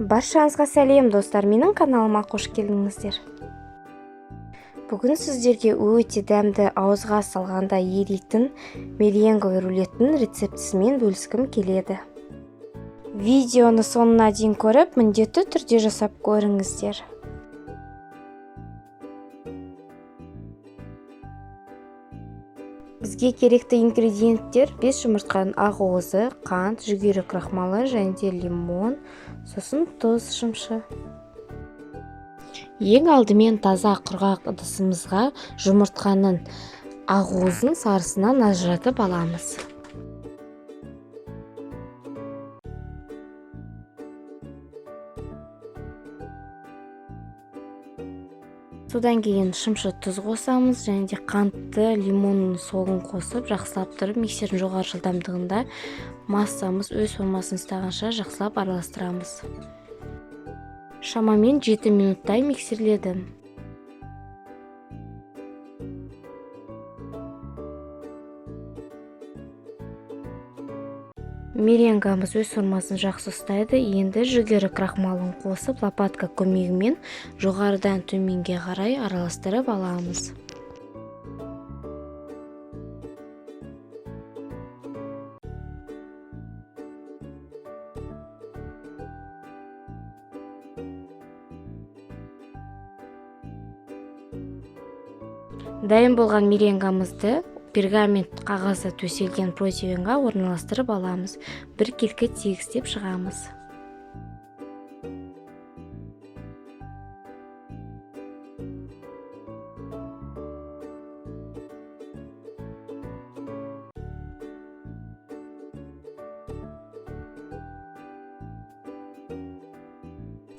Баршаңызға сәлем достар, менің каналыма қош келдіңіздер. Бүгін сіздерге өте дәмді, ауызға салғанда еритін меренговый рулеттің рецептісімен бөліскім келеді. Видеоны соңына дейін көріп, міндетті түрде жасап көріңіздер. Бізге керекті ингредиенттер 5 жұмыртқаның ақуызы, қант, жүгері крахмалы және лимон, сосын тұз, шымшы. Ең алдымен таза құрғақ ыдысымызға жұмыртқаның ақуызын сарысынан ажыратып аламыз. Содан кейін шымшы тұз қосамыз және қантты, лимонның соғын қосып, жақсылап тұрып миксердің жоғары жылдамдығында массамыз өз формасын ұстағанша жақсылап араластырамыз. Шамамен 7 минуттай миксерледі. Меренгамыз өз формасын жақсы ұстайды. Енді жүгері крахмалын қосып, лопатка көмегімен жоғарыдан төменге қарай араластырып аламыз. Дайын болған меренгамызды пергамент қағазы төселген противенға орналастырып аламыз. Бір келкі тегістеп шығамыз.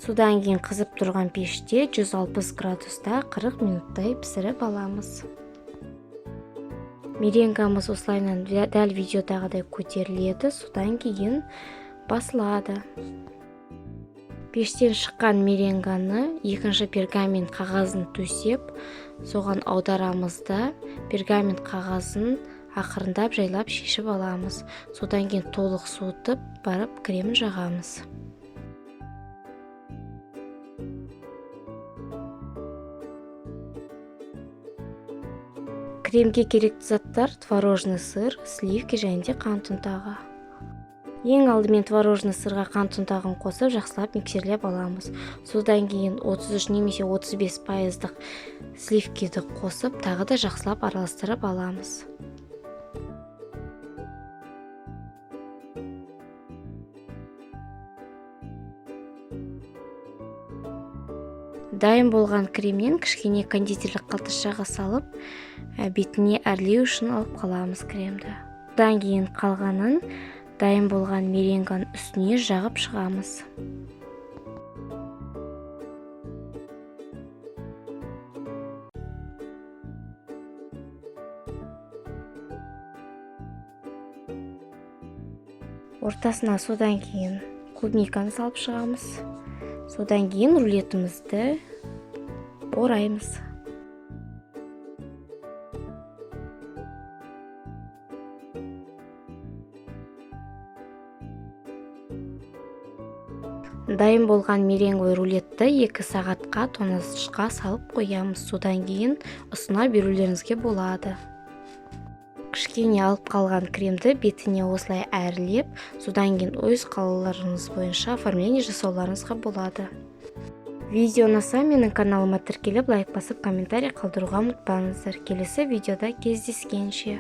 Содан кейін қызып тұрған пеште 160 градуста 40 минуттай пісіріп аламыз. Меренгамыз осылайынан дәл видеодағыдай көтеріледі, содан кейін басылады. Пештен шыққан меренганы екінші пергамент қағазын төсеп, соған аударамыз да пергамент қағазын ақырындап жайлап шешіп аламыз. Содан кейін толық суытып барып кремін жағамыз. Кремге керекті заттар творожный сыр, сливки және қант ұнтағы. Ең алдымен творожный сырға қант ұнтағын қосып, жақсылап миксерлеп аламыз. Содан кейін 33 немесе 35% сливкиді қосып, тағы да жақсылап араластырып аламыз. Дайын болған кремнен кішкене кондитерлік қалташаға салып, бетіне әрлеу үшін алып қаламыз кремді. Содан кейін қалғанын дайын болған меренганың үстіне жағып шығамыз. Ортасына содан кейін клубниканы салып шығамыз. Содан кейін рулетімізді ораймыз. Дайын болған меренговый рулетті 2 сағатқа тоңазытқышқа салып қоямыз. Содан кейін ұсына берулеріңізге болады. Кішкене алып қалған кремді бетіне осылай әрлеп, содан кейін өз қалауларыңыз бойынша оформление жасауларыңызға болады. Видео ұнаса менің каналыма тіркеліп, лайк басып, комментарий қалдыруға ұмытпаңыздар. Келесі видеода кездескенше.